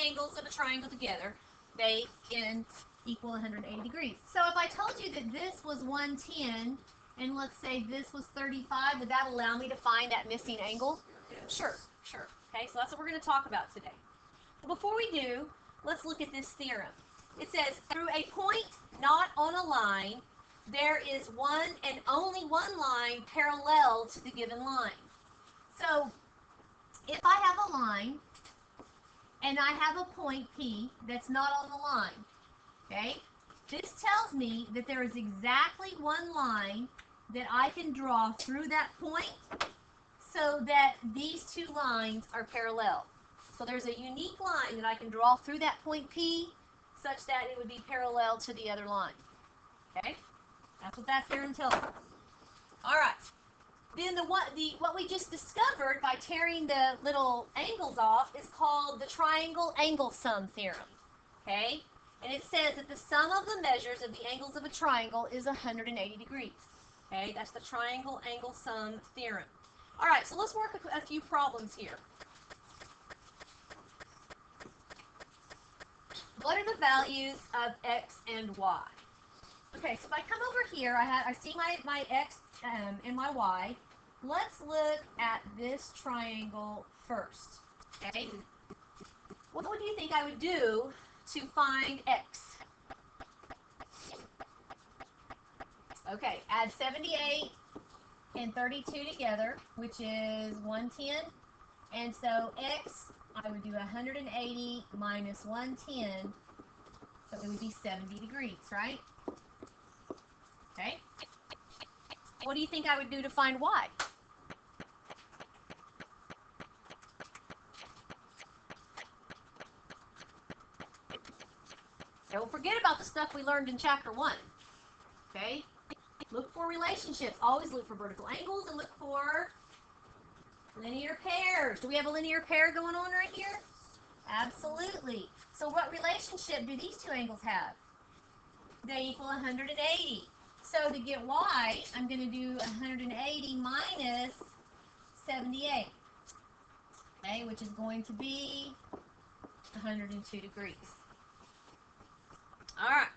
angles of a triangle together, they can equal 180 degrees. So if I told you that this was 110, and let's say this was 35, would that allow me to find that missing angle? Sure, sure. Okay, so that's what we're going to talk about today. But before we do, let's look at this theorem. It says, through a point not on a line, there is one and only one line parallel to the given line. So if I have a line and I have a point P that's not on the line, okay, this tells me that there is exactly one line that I can draw through that point so that these two lines are parallel. So there's a unique line that I can draw through that point P such that it would be parallel to the other line. Okay? That's what that theorem tells us. All right. Then what we just discovered by tearing the little angles off is called the triangle angle sum theorem. Okay? And it says that the sum of the measures of the angles of a triangle is 180 degrees. Okay? That's the triangle angle sum theorem. All right, so let's work a few problems here. What are the values of x and y? Okay, so if I come over here, I see my x and my y. Let's look at this triangle first. Okay, what would you think I would do to find x? Okay, add 78 and 32 together, which is 110. And so x, I would do 180 minus 110, so it would be 70 degrees, right? Okay. What do you think I would do to find y? Don't forget about the stuff we learned in chapter 1. Okay? Look for relationships. Always look for vertical angles and look for linear pairs. Do we have a linear pair going on right here? Absolutely. So what relationship do these two angles have? They equal 180. So to get y, I'm going to do 180 minus 78. Okay, which is going to be 102 degrees. All right.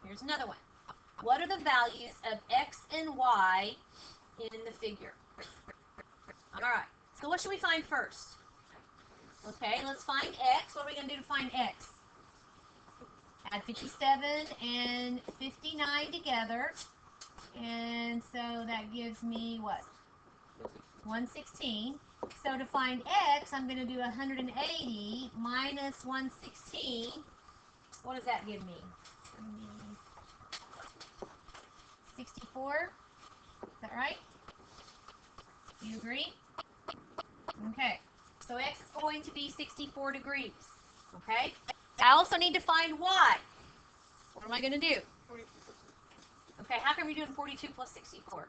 Here's another one. What are the values of x and y in the figure? All right. So what should we find first? Okay, let's find x. What are we going to do to find x? Add 57 and 59 together. And so that gives me what? 116. So to find x, I'm going to do 180 minus 116. What does that give me? 64? Is that right? Do you agree? Okay. So x is going to be 64 degrees. Okay? I also need to find y. What am I going to do? 42. Okay, how can we do 42 plus 64?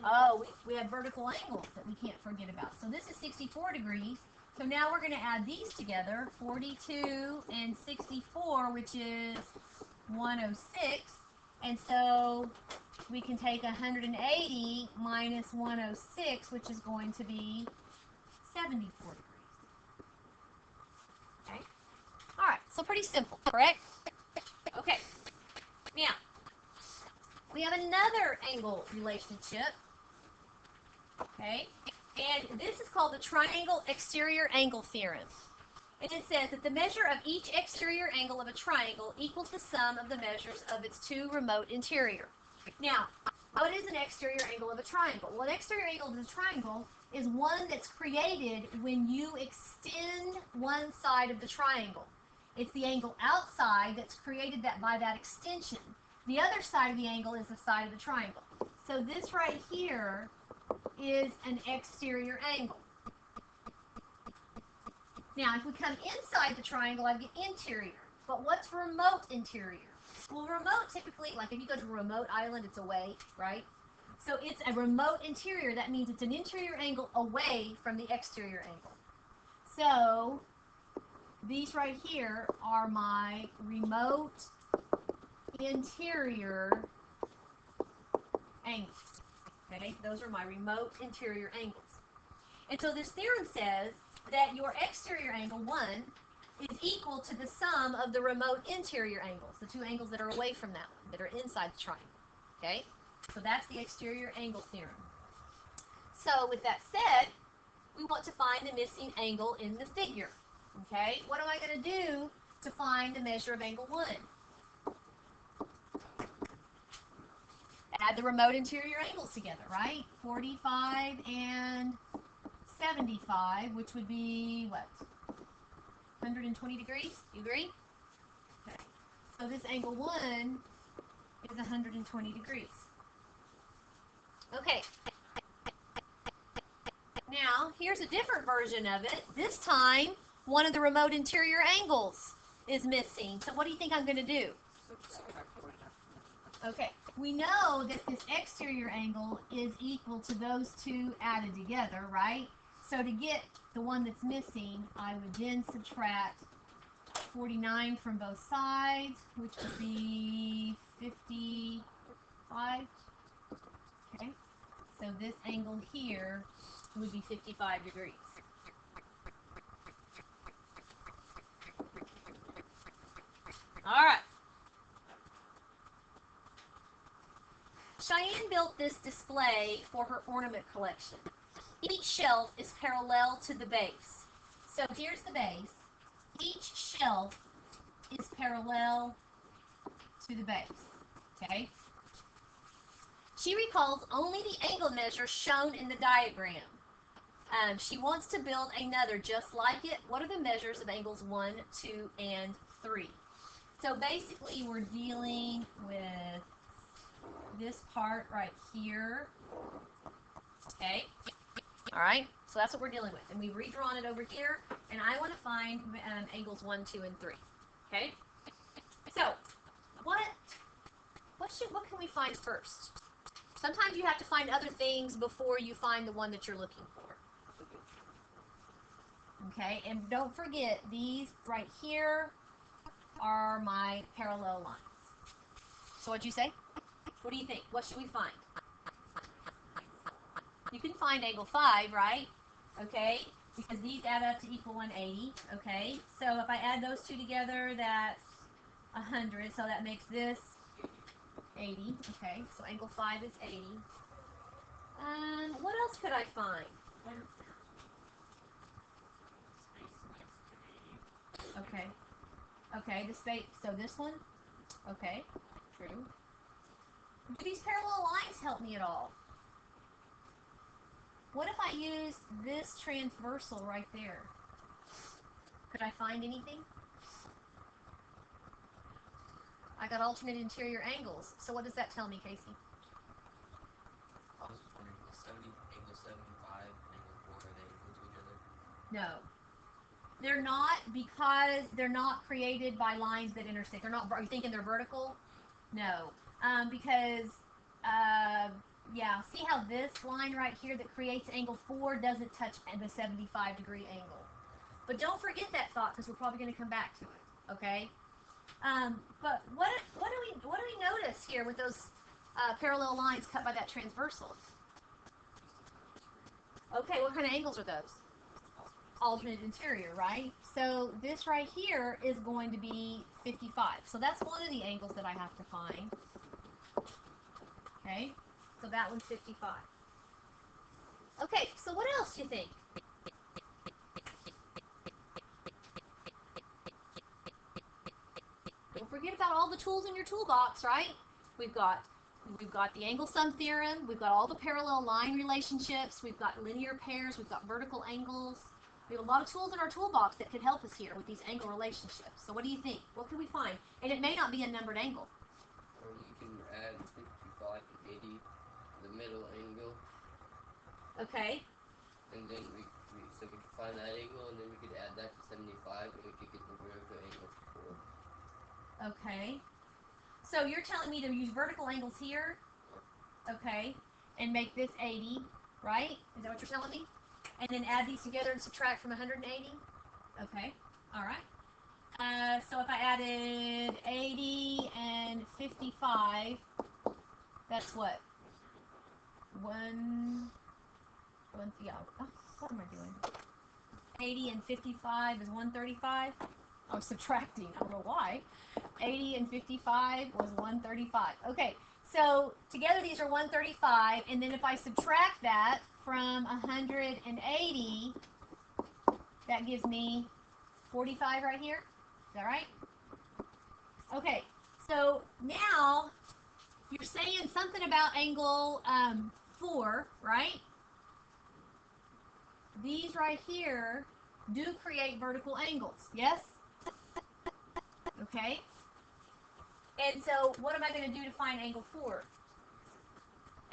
Oh, we have vertical angles that we can't forget about. So this is 64 degrees. So now we're going to add these together, 42 and 64, which is 106. And so we can take 180 minus 106, which is going to be 74 degrees. Okay. All right, so pretty simple, correct? Okay. Now, we have another angle relationship. Okay. And this is called the triangle exterior angle theorem. And it says that the measure of each exterior angle of a triangle equals the sum of the measures of its two remote interior. Now, what is an exterior angle of a triangle? Well, an exterior angle of a triangle is one that's created when you extend one side of the triangle. It's the angle outside that's created by that extension. The other side of the angle is the side of the triangle. So this right here is an exterior angle. Now, if we come inside the triangle, I get interior. But what's remote interior? Well, remote typically, like if you go to a remote island, it's away, right? So it's a remote interior. That means it's an interior angle away from the exterior angle. So these right here are my remote interior angles. Okay, those are my remote interior angles. And so this theorem says that your exterior angle, 1, is equal to the sum of the remote interior angles, the two angles that are away from that one, that are inside the triangle. Okay? So that's the exterior angle theorem. So with that said, we want to find the missing angle in the figure. Okay? What am I going to do to find the measure of angle 1? Add the remote interior angles together, right? 45 and 75, which would be what? 120 degrees? You agree? Okay. So this angle 1 is 120 degrees. Okay. Now, here's a different version of it. This time, one of the remote interior angles is missing. So what do you think I'm going to do? Okay. We know that this exterior angle is equal to those two added together, right? So to get the one that's missing, I would then subtract 49 from both sides, which would be 55. Okay. So this angle here would be 55 degrees. All right. Cheyenne built this display for her ornament collection. Each shelf is parallel to the base. So here's the base. Each shelf is parallel to the base. Okay? She recalls only the angle measure shown in the diagram. She wants to build another just like it. What are the measures of angles 1, 2, and 3? So basically we're dealing with this part right here. Okay? All right? So that's what we're dealing with. And we've redrawn it over here. And I want to find angles 1, 2, and 3. Okay? So, what can we find first? Sometimes you have to find other things before you find the one that you're looking for. Okay, and don't forget, these right here are my parallel lines. So what'd you say? What do you think? What should we find? You can find angle 5, right? Okay, because these add up to equal 180. Okay, so if I add those two together, that's 100. So that makes this 80. Okay, so angle 5 is 80. What else could I find? Okay. Okay, the space. So this one? Okay, true. Do these parallel lines help me at all? What if I use this transversal right there? Could I find anything? I got alternate interior angles. So what does that tell me, Casey? I was just wondering, angle 75 and angle 4, are they equal to each other? No. They're not, because they're not created by lines that intersect. They're not, are you thinking they're vertical? No. Because, yeah, see how this line right here that creates angle 4 doesn't touch the 75 degree angle. But don't forget that thought, because we're probably going to come back to it, okay? But what do we notice here with those parallel lines cut by that transversal? Okay, what kind of angles are those? Alternate interior, right? So this right here is going to be 55. So that's one of the angles that I have to find. Okay, so that one's 55. Okay, so what else do you think? Don't forget about all the tools in your toolbox, right? We've got the angle sum theorem, we've got all the parallel line relationships, we've got linear pairs, we've got vertical angles. We have a lot of tools in our toolbox that could help us here with these angle relationships. So what do you think? What can we find? And it may not be a numbered angle. Or you can add 55 and 80, the middle angle. Okay. And then we could find that angle, and then we could add that to 75, and we could get the vertical angle for 4. Okay. So you're telling me to use vertical angles here, okay, and make this 80, right? Is that what you're telling me? And then add these together and subtract from 180? Okay, all right. So if I added 80 and 55, that's what? Yeah. Oh, what am I doing? 80 and 55 is 135. I was subtracting. I don't know why. 80 and 55 was 135. Okay, so together these are 135, and then if I subtract that from 180, that gives me 45 right here. Is that right? Okay, so now you're saying something about angle 4, right? These right here do create vertical angles, yes? Okay. And so what am I going to do to find angle 4?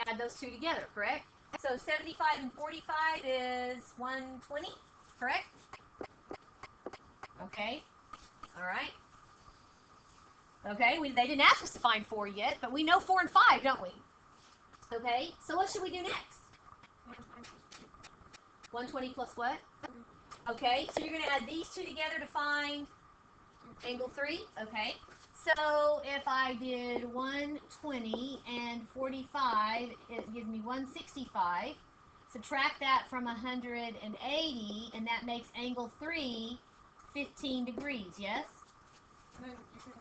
Add those two together, correct? So 75 and 45 is 120, correct? Okay. All right. Okay, they didn't ask us to find 4 yet, but we know 4 and 5, don't we? Okay, so what should we do next? 120 plus what? Okay, so you're going to add these two together to find angle 3. Okay, so if I did 120 and 45, it gives me 165. Subtract that from 180, and that makes angle 3 15 degrees, yes? Then you can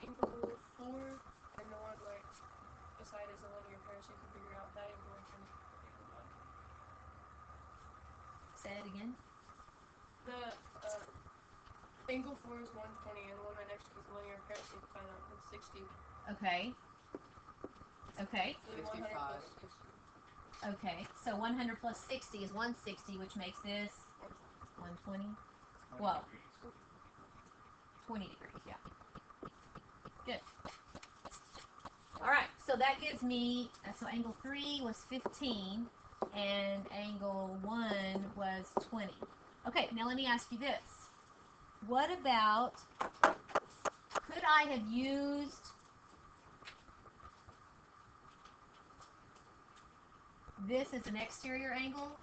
angle 4 and the one like beside is a linear pair, so you can figure out that angle and angle 1. Say it again. The angle 4 is 120 and the one right next to it is a linear pair, so you can find out it's 60. Okay. Okay. And then 100 plus 60. Okay. So 100 plus 60 is 160, which makes this 120. Well, 20 degrees, yeah. Good. All right, so that gives me, so angle 3 was 15, and angle 1 was 20. Okay, now let me ask you this. What about, could I have used this as an exterior angle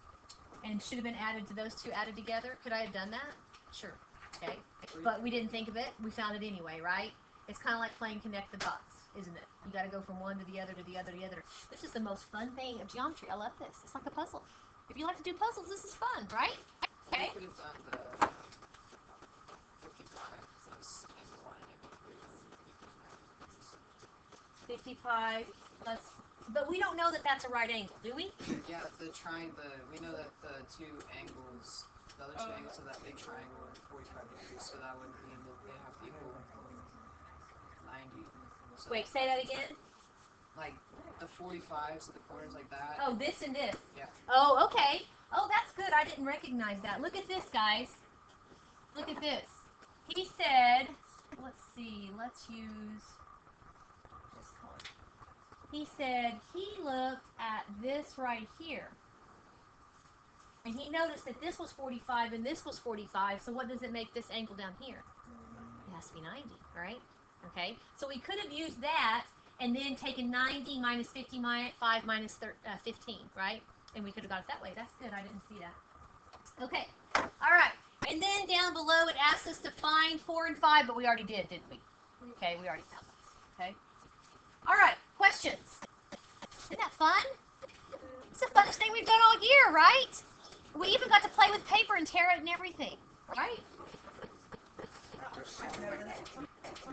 and should have been added to those two added together? Could I have done that? Sure. Okay. But we didn't think of it. We found it anyway, right? It's kind of like playing connect the dots, isn't it? You got to go from one to the other to the other to the other. This is the most fun thing of geometry. I love this. It's like a puzzle. If you like to do puzzles, this is fun, right? Okay. 55 plus, but we don't know that that's a right angle, do we? Yeah, we know that the two angles, the other two angles of that big triangle are 45 degrees, so that would mean that they have to equal 90. So Wait, say that again. like the 45, so the corners like that. Oh, this and this. Yeah. Oh, okay. Oh, that's good. I didn't recognize that. Look at this, guys. Look at this. He said, let's see, let's use this color. He said he looked at this right here. And he noticed that this was 45 and this was 45. So what does it make this angle down here? It has to be 90, right? Okay. So we could have used that and then taken 90 minus 55 minus 15, right? And we could have got it that way. That's good. I didn't see that. Okay. All right. And then down below it asks us to find 4 and 5, but we already did, didn't we? Okay, we already found those. Okay. All right. Questions? Isn't that fun? It's the funnest thing we've done all year, right? We even got to play with paper and tear it and everything, right?